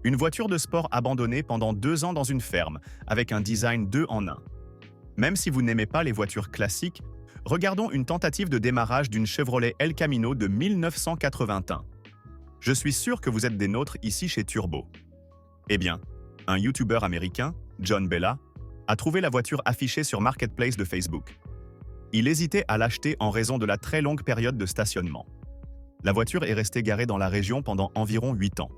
Une voiture de sport abandonnée pendant 2 ans dans une ferme, avec un design 2 en 1. Même si vous n'aimez pas les voitures classiques, regardons une tentative de démarrage d'une Chevrolet El Camino de 1981. Je suis sûr que vous êtes des nôtres ici chez Turbo. Eh bien, un YouTuber américain, John Bella, a trouvé la voiture affichée sur Marketplace de Facebook. Il hésitait à l'acheter en raison de la très longue période de stationnement. La voiture est restée garée dans la région pendant environ 8 ans.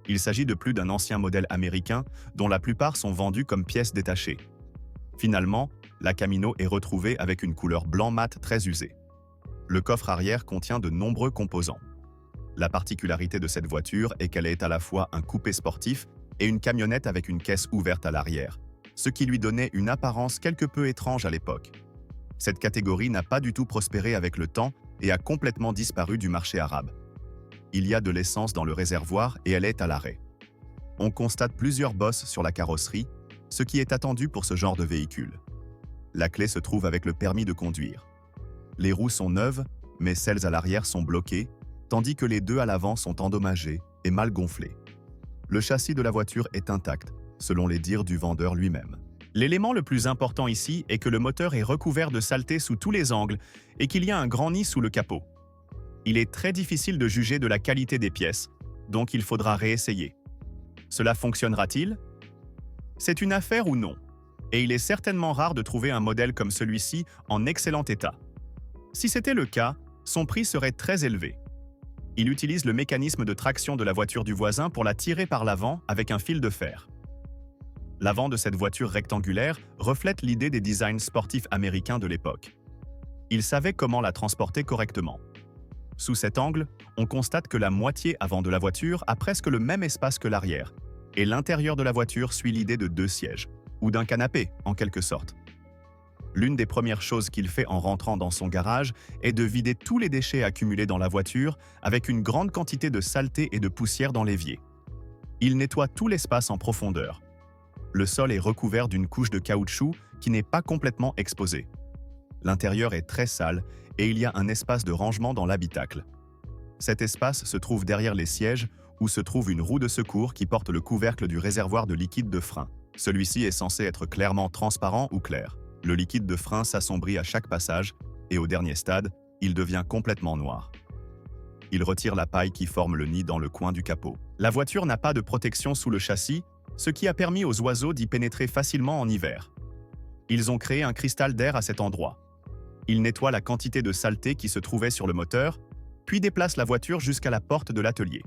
Il s'agit de plus d'un ancien modèle américain dont la plupart sont vendus comme pièces détachées. Finalement, la Camino est retrouvée avec une couleur blanc mat très usée. Le coffre arrière contient de nombreux composants. La particularité de cette voiture est qu'elle est à la fois un coupé sportif et une camionnette avec une caisse ouverte à l'arrière, ce qui lui donnait une apparence quelque peu étrange à l'époque. Cette catégorie n'a pas du tout prospéré avec le temps et a complètement disparu du marché arabe. Il y a de l'essence dans le réservoir et elle est à l'arrêt. On constate plusieurs bosses sur la carrosserie, ce qui est attendu pour ce genre de véhicule. La clé se trouve avec le permis de conduire. Les roues sont neuves, mais celles à l'arrière sont bloquées, tandis que les deux à l'avant sont endommagées et mal gonflées. Le châssis de la voiture est intact, selon les dires du vendeur lui-même. L'élément le plus important ici est que le moteur est recouvert de saleté sous tous les angles et qu'il y a un grand nid sous le capot. Il est très difficile de juger de la qualité des pièces, donc il faudra réessayer. Cela fonctionnera-t-il? C'est une affaire ou non, et il est certainement rare de trouver un modèle comme celui-ci en excellent état. Si c'était le cas, son prix serait très élevé. Il utilise le mécanisme de traction de la voiture du voisin pour la tirer par l'avant avec un fil de fer. L'avant de cette voiture rectangulaire reflète l'idée des designs sportifs américains de l'époque. Il savait comment la transporter correctement. Sous cet angle, on constate que la moitié avant de la voiture a presque le même espace que l'arrière, et l'intérieur de la voiture suit l'idée de 2 sièges, ou d'un canapé, en quelque sorte. L'une des premières choses qu'il fait en rentrant dans son garage est de vider tous les déchets accumulés dans la voiture avec une grande quantité de saleté et de poussière dans l'évier. Il nettoie tout l'espace en profondeur. Le sol est recouvert d'une couche de caoutchouc qui n'est pas complètement exposée. L'intérieur est très sale et il y a un espace de rangement dans l'habitacle. Cet espace se trouve derrière les sièges où se trouve une roue de secours qui porte le couvercle du réservoir de liquide de frein. Celui-ci est censé être clairement transparent ou clair. Le liquide de frein s'assombrit à chaque passage et au dernier stade, il devient complètement noir. Il retire la paille qui forme le nid dans le coin du capot. La voiture n'a pas de protection sous le châssis, ce qui a permis aux oiseaux d'y pénétrer facilement en hiver. Ils ont créé un cristal d'air à cet endroit. Ils nettoient la quantité de saleté qui se trouvait sur le moteur, puis déplacent la voiture jusqu'à la porte de l'atelier.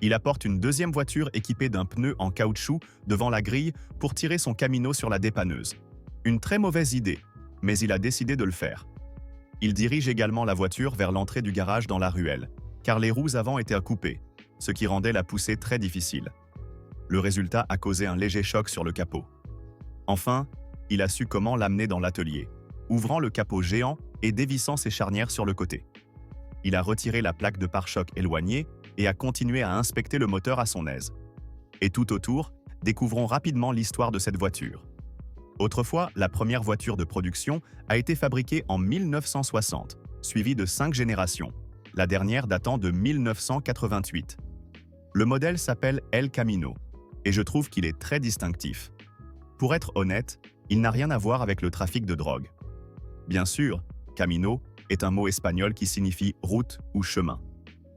Il apporte une deuxième voiture équipée d'un pneu en caoutchouc devant la grille pour tirer son Camino sur la dépanneuse. Une très mauvaise idée, mais il a décidé de le faire. Il dirige également la voiture vers l'entrée du garage dans la ruelle, car les roues avant étaient à couper, ce qui rendait la poussée très difficile. Le résultat a causé un léger choc sur le capot. Enfin, il a su comment l'amener dans l'atelier, ouvrant le capot géant et dévissant ses charnières sur le côté. Il a retiré la plaque de pare-choc éloignée et a continué à inspecter le moteur à son aise. Et tout autour, découvrons rapidement l'histoire de cette voiture. Autrefois, la première voiture de production a été fabriquée en 1960, suivie de 5 générations, la dernière datant de 1988. Le modèle s'appelle El Camino, et je trouve qu'il est très distinctif. Pour être honnête, il n'a rien à voir avec le trafic de drogue. Bien sûr, Camino est un mot espagnol qui signifie route ou chemin.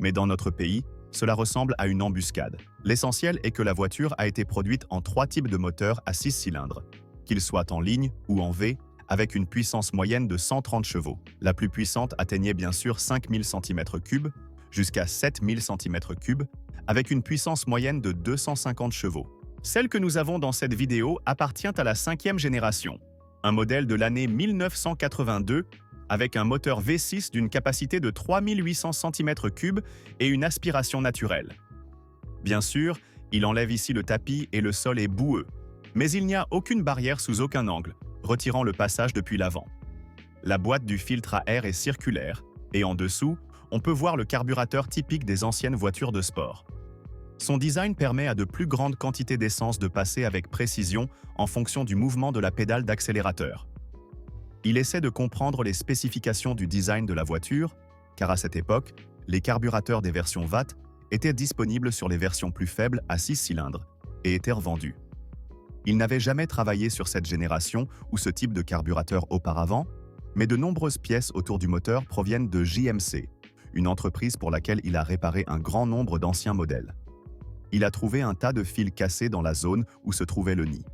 Mais dans notre pays, cela ressemble à une embuscade. L'essentiel est que la voiture a été produite en 3 types de moteurs à 6 cylindres, qu'ils soient en ligne ou en V, avec une puissance moyenne de 130 chevaux. La plus puissante atteignait bien sûr 5000 cm3 jusqu'à 7000 cm3, avec une puissance moyenne de 250 chevaux. Celle que nous avons dans cette vidéo appartient à la 5e génération, un modèle de l'année 1982 avec un moteur V6 d'une capacité de 3800 cm3 et une aspiration naturelle. Bien sûr, il enlève ici le tapis et le sol est boueux, mais il n'y a aucune barrière sous aucun angle, retirant le passage depuis l'avant. La boîte du filtre à air est circulaire, et en dessous, on peut voir le carburateur typique des anciennes voitures de sport. Son design permet à de plus grandes quantités d'essence de passer avec précision en fonction du mouvement de la pédale d'accélérateur. Il essaie de comprendre les spécifications du design de la voiture, car à cette époque, les carburateurs des versions VAT était disponible sur les versions plus faibles à 6 cylindres et était revendue. Il n'avait jamais travaillé sur cette génération ou ce type de carburateur auparavant, mais de nombreuses pièces autour du moteur proviennent de JMC, une entreprise pour laquelle il a réparé un grand nombre d'anciens modèles. Il a trouvé un tas de fils cassés dans la zone où se trouvait le nid.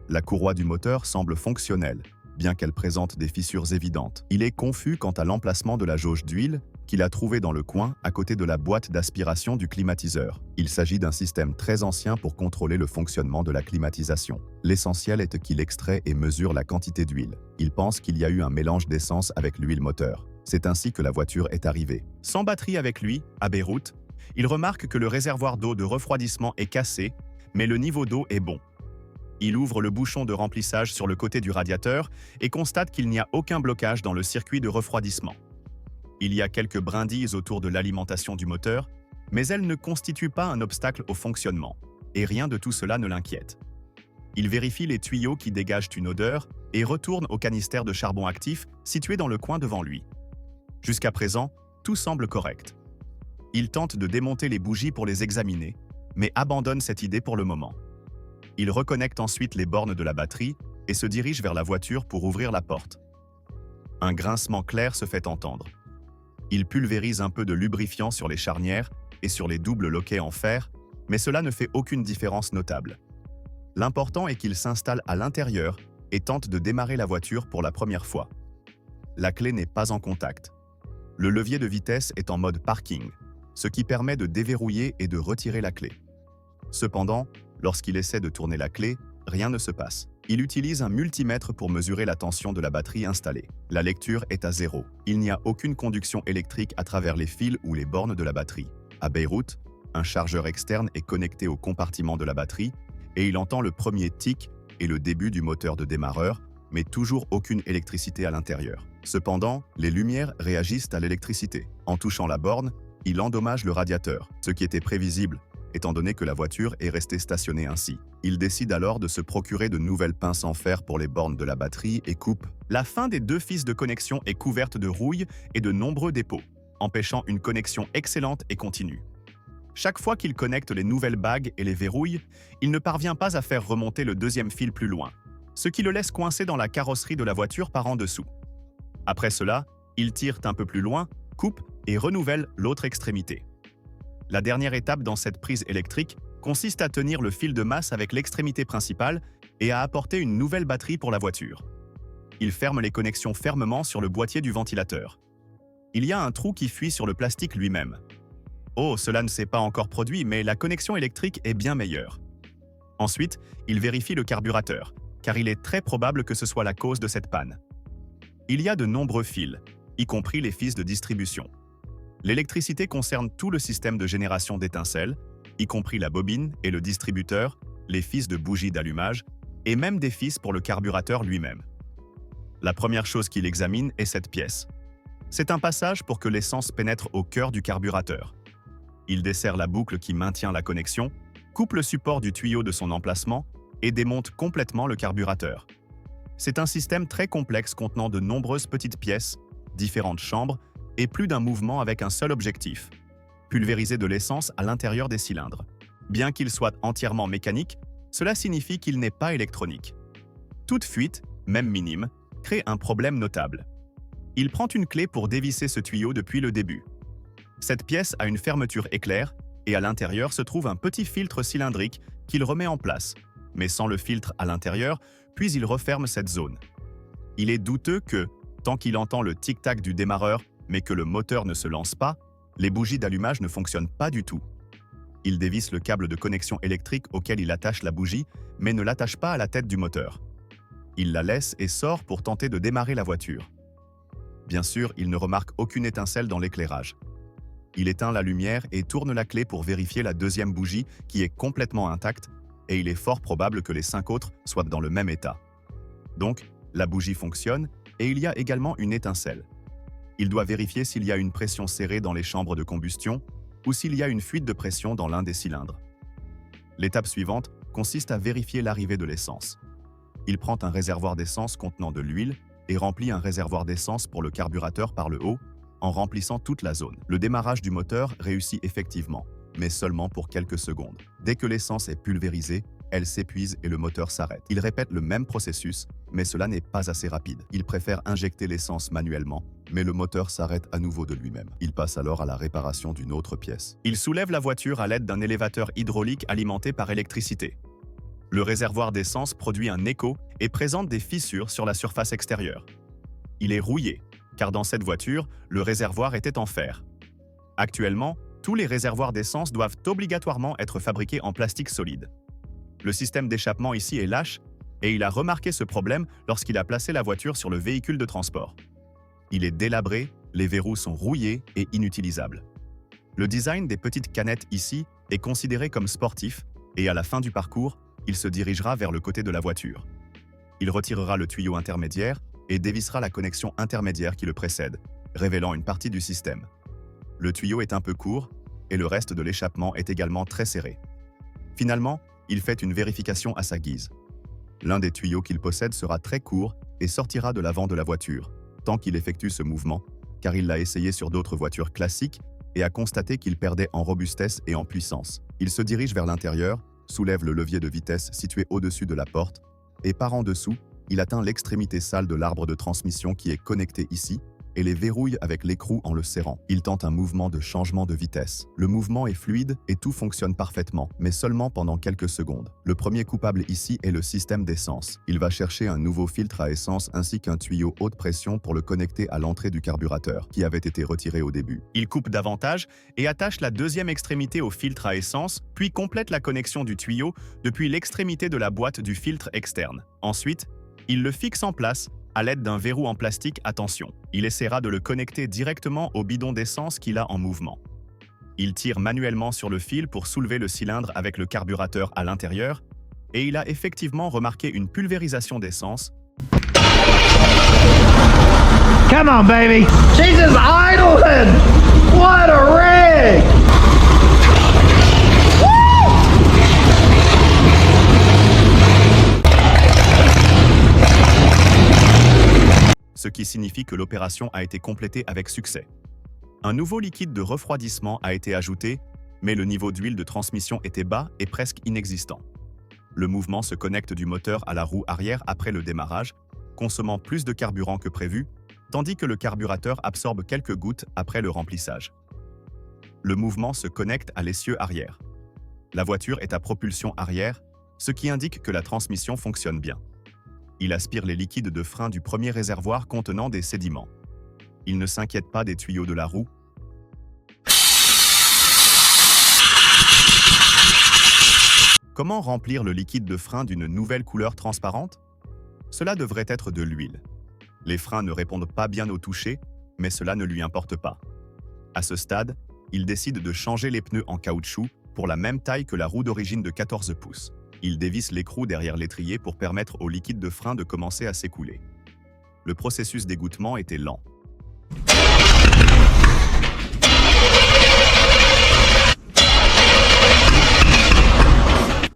La courroie du moteur semble fonctionnelle, bien qu'elle présente des fissures évidentes. Il est confus quant à l'emplacement de la jauge d'huile qu'il a trouvée dans le coin à côté de la boîte d'aspiration du climatiseur. Il s'agit d'un système très ancien pour contrôler le fonctionnement de la climatisation. L'essentiel est qu'il extrait et mesure la quantité d'huile. Il pense qu'il y a eu un mélange d'essence avec l'huile moteur. C'est ainsi que la voiture est arrivée. Sans batterie avec lui, à Beyrouth, il remarque que le réservoir d'eau de refroidissement est cassé, mais le niveau d'eau est bon. Il ouvre le bouchon de remplissage sur le côté du radiateur et constate qu'il n'y a aucun blocage dans le circuit de refroidissement. Il y a quelques brindilles autour de l'alimentation du moteur, mais elles ne constituent pas un obstacle au fonctionnement, et rien de tout cela ne l'inquiète. Il vérifie les tuyaux qui dégagent une odeur et retourne au canister de charbon actif situé dans le coin devant lui. Jusqu'à présent, tout semble correct. Il tente de démonter les bougies pour les examiner, mais abandonne cette idée pour le moment. Il reconnecte ensuite les bornes de la batterie et se dirige vers la voiture pour ouvrir la porte. Un grincement clair se fait entendre. Il pulvérise un peu de lubrifiant sur les charnières et sur les doubles loquets en fer, mais cela ne fait aucune différence notable. L'important est qu'il s'installe à l'intérieur et tente de démarrer la voiture pour la première fois. La clé n'est pas en contact. Le levier de vitesse est en mode parking, ce qui permet de déverrouiller et de retirer la clé. Cependant, lorsqu'il essaie de tourner la clé, rien ne se passe. Il utilise un multimètre pour mesurer la tension de la batterie installée. La lecture est à 0. Il n'y a aucune conduction électrique à travers les fils ou les bornes de la batterie. À Beyrouth, un chargeur externe est connecté au compartiment de la batterie et il entend le premier tic et le début du moteur de démarreur, mais toujours aucune électricité à l'intérieur. Cependant, les lumières réagissent à l'électricité. En touchant la borne, il endommage le radiateur, ce qui était prévisible, étant donné que la voiture est restée stationnée ainsi. Il décide alors de se procurer de nouvelles pinces en fer pour les bornes de la batterie et coupe. La fin des deux fils de connexion est couverte de rouille et de nombreux dépôts, empêchant une connexion excellente et continue. Chaque fois qu'il connecte les nouvelles bagues et les verrouille, il ne parvient pas à faire remonter le deuxième fil plus loin, ce qui le laisse coincé dans la carrosserie de la voiture par en dessous. Après cela, il tire un peu plus loin, coupe et renouvelle l'autre extrémité. La dernière étape dans cette prise électrique consiste à tenir le fil de masse avec l'extrémité principale et à apporter une nouvelle batterie pour la voiture. Il ferme les connexions fermement sur le boîtier du ventilateur. Il y a un trou qui fuit sur le plastique lui-même. Oh, cela ne s'est pas encore produit, mais la connexion électrique est bien meilleure. Ensuite, il vérifie le carburateur, car il est très probable que ce soit la cause de cette panne. Il y a de nombreux fils, y compris les fils de distribution. L'électricité concerne tout le système de génération d'étincelles, y compris la bobine et le distributeur, les fils de bougies d'allumage, et même des fils pour le carburateur lui-même. La première chose qu'il examine est cette pièce. C'est un passage pour que l'essence pénètre au cœur du carburateur. Il desserre la boucle qui maintient la connexion, coupe le support du tuyau de son emplacement et démonte complètement le carburateur. C'est un système très complexe contenant de nombreuses petites pièces, différentes chambres, et plus d'un mouvement avec un seul objectif, pulvériser de l'essence à l'intérieur des cylindres. Bien qu'il soit entièrement mécanique, cela signifie qu'il n'est pas électronique. Toute fuite, même minime, crée un problème notable. Il prend une clé pour dévisser ce tuyau depuis le début. Cette pièce a une fermeture éclair et à l'intérieur se trouve un petit filtre cylindrique qu'il remet en place, mais sans le filtre à l'intérieur, puis il referme cette zone. Il est douteux que, tant qu'il entend le tic-tac du démarreur, mais que le moteur ne se lance pas, les bougies d'allumage ne fonctionnent pas du tout. Il dévisse le câble de connexion électrique auquel il attache la bougie, mais ne l'attache pas à la tête du moteur. Il la laisse et sort pour tenter de démarrer la voiture. Bien sûr, il ne remarque aucune étincelle dans l'éclairage. Il éteint la lumière et tourne la clé pour vérifier la deuxième bougie qui est complètement intacte, et il est fort probable que les 5 autres soient dans le même état. Donc, la bougie fonctionne et il y a également une étincelle. Il doit vérifier s'il y a une pression serrée dans les chambres de combustion ou s'il y a une fuite de pression dans l'un des cylindres. L'étape suivante consiste à vérifier l'arrivée de l'essence. Il prend un réservoir d'essence contenant de l'huile et remplit un réservoir d'essence pour le carburateur par le haut, en remplissant toute la zone. Le démarrage du moteur réussit effectivement. mais seulement pour quelques secondes. Dès que l'essence est pulvérisée, elle s'épuise et le moteur s'arrête. Il répète le même processus, mais cela n'est pas assez rapide. Il préfère injecter l'essence manuellement, mais le moteur s'arrête à nouveau de lui-même. Il passe alors à la réparation d'une autre pièce. Il soulève la voiture à l'aide d'un élévateur hydraulique alimenté par électricité. Le réservoir d'essence produit un écho et présente des fissures sur la surface extérieure. Il est rouillé, car dans cette voiture, le réservoir était en fer. Actuellement, tous les réservoirs d'essence doivent obligatoirement être fabriqués en plastique solide. Le système d'échappement ici est lâche et il a remarqué ce problème lorsqu'il a placé la voiture sur le véhicule de transport. Il est délabré, les verrous sont rouillés et inutilisables. Le design des petites canettes ici est considéré comme sportif et à la fin du parcours, il se dirigera vers le côté de la voiture. Il retirera le tuyau intermédiaire et dévissera la connexion intermédiaire qui le précède, révélant une partie du système. Le tuyau est un peu court et le reste de l'échappement est également très serré. Finalement, il fait une vérification à sa guise. L'un des tuyaux qu'il possède sera très court et sortira de l'avant de la voiture, tant qu'il effectue ce mouvement, car il l'a essayé sur d'autres voitures classiques et a constaté qu'il perdait en robustesse et en puissance. Il se dirige vers l'intérieur, soulève le levier de vitesse situé au-dessus de la porte, et par en dessous, il atteint l'extrémité sale de l'arbre de transmission qui est connecté ici, et les verrouille avec l'écrou en le serrant. Il tente un mouvement de changement de vitesse. Le mouvement est fluide et tout fonctionne parfaitement, mais seulement pendant quelques secondes. Le premier coupable ici est le système d'essence. Il va chercher un nouveau filtre à essence ainsi qu'un tuyau haute pression pour le connecter à l'entrée du carburateur, qui avait été retiré au début. Il coupe davantage et attache la deuxième extrémité au filtre à essence, puis complète la connexion du tuyau depuis l'extrémité de la boîte du filtre externe. Ensuite, il le fixe en place à l'aide d'un verrou en plastique à tension. Il essaiera de le connecter directement au bidon d'essence qu'il a en mouvement. Il tire manuellement sur le fil pour soulever le cylindre avec le carburateur à l'intérieur et il a effectivement remarqué une pulvérisation d'essence. Come on, baby! She's just idling! What a rig! Ce qui signifie que l'opération a été complétée avec succès. Un nouveau liquide de refroidissement a été ajouté, mais le niveau d'huile de transmission était bas et presque inexistant. Le mouvement se connecte du moteur à la roue arrière après le démarrage, consommant plus de carburant que prévu, tandis que le carburateur absorbe quelques gouttes après le remplissage. Le mouvement se connecte à l'essieu arrière. La voiture est à propulsion arrière, ce qui indique que la transmission fonctionne bien. Il aspire les liquides de frein du premier réservoir contenant des sédiments. Il ne s'inquiète pas des tuyaux de la roue. Comment remplir le liquide de frein d'une nouvelle couleur transparente? Cela devrait être de l'huile. Les freins ne répondent pas bien au toucher, mais cela ne lui importe pas. À ce stade, il décide de changer les pneus en caoutchouc pour la même taille que la roue d'origine de 14 pouces. Il dévisse l'écrou derrière l'étrier pour permettre au liquide de frein de commencer à s'écouler. Le processus d'égouttement était lent.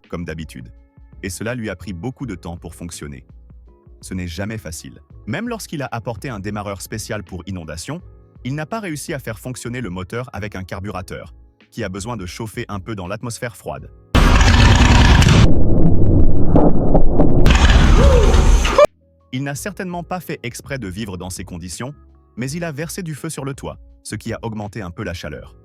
Comme d'habitude. Et cela lui a pris beaucoup de temps pour fonctionner. Ce n'est jamais facile. Même lorsqu'il a apporté un démarreur spécial pour inondation, il n'a pas réussi à faire fonctionner le moteur avec un carburateur, qui a besoin de chauffer un peu dans l'atmosphère froide. Il n'a certainement pas fait exprès de vivre dans ces conditions, mais il a versé du feu sur le toit, ce qui a augmenté un peu la chaleur.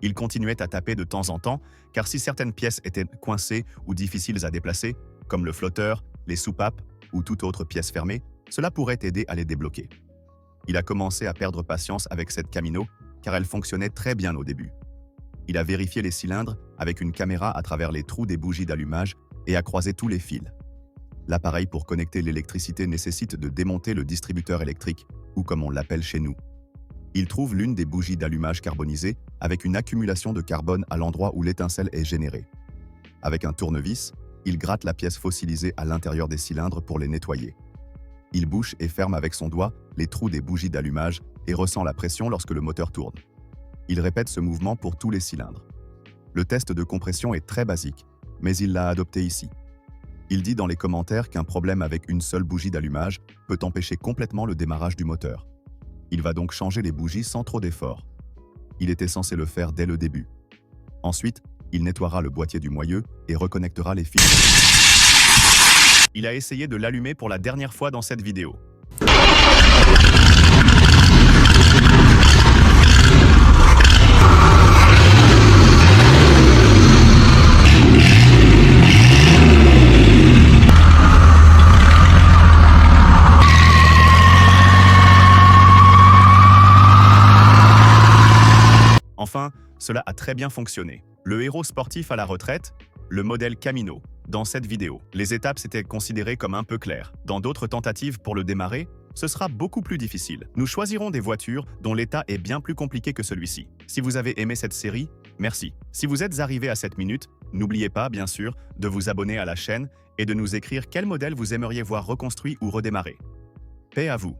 Il continuait à taper de temps en temps, car si certaines pièces étaient coincées ou difficiles à déplacer, comme le flotteur, les soupapes ou toute autre pièce fermée, cela pourrait aider à les débloquer. Il a commencé à perdre patience avec cette Camino, car elle fonctionnait très bien au début. Il a vérifié les cylindres avec une caméra à travers les trous des bougies d'allumage et a croisé tous les fils. L'appareil pour connecter l'électricité nécessite de démonter le distributeur électrique, ou comme on l'appelle chez nous. Il trouve l'une des bougies d'allumage carbonisées avec une accumulation de carbone à l'endroit où l'étincelle est générée. Avec un tournevis, il gratte la pièce fossilisée à l'intérieur des cylindres pour les nettoyer. Il bouche et ferme avec son doigt les trous des bougies d'allumage et ressent la pression lorsque le moteur tourne. Il répète ce mouvement pour tous les cylindres. Le test de compression est très basique, mais il l'a adopté ici. Il dit dans les commentaires qu'un problème avec une seule bougie d'allumage peut empêcher complètement le démarrage du moteur. Il va donc changer les bougies sans trop d'efforts. Il était censé le faire dès le début. Ensuite, il nettoiera le boîtier du moyeu et reconnectera les fils. Il a essayé de l'allumer pour la dernière fois dans cette vidéo. Enfin, cela a très bien fonctionné. Le héros sportif à la retraite, le modèle Camino. Dans cette vidéo, les étapes s'étaient considérées comme un peu claires. Dans d'autres tentatives pour le démarrer, ce sera beaucoup plus difficile. Nous choisirons des voitures dont l'état est bien plus compliqué que celui-ci. Si vous avez aimé cette série, merci. Si vous êtes arrivé à cette minute, n'oubliez pas, bien sûr, de vous abonner à la chaîne et de nous écrire quel modèle vous aimeriez voir reconstruit ou redémarrer. Paix à vous.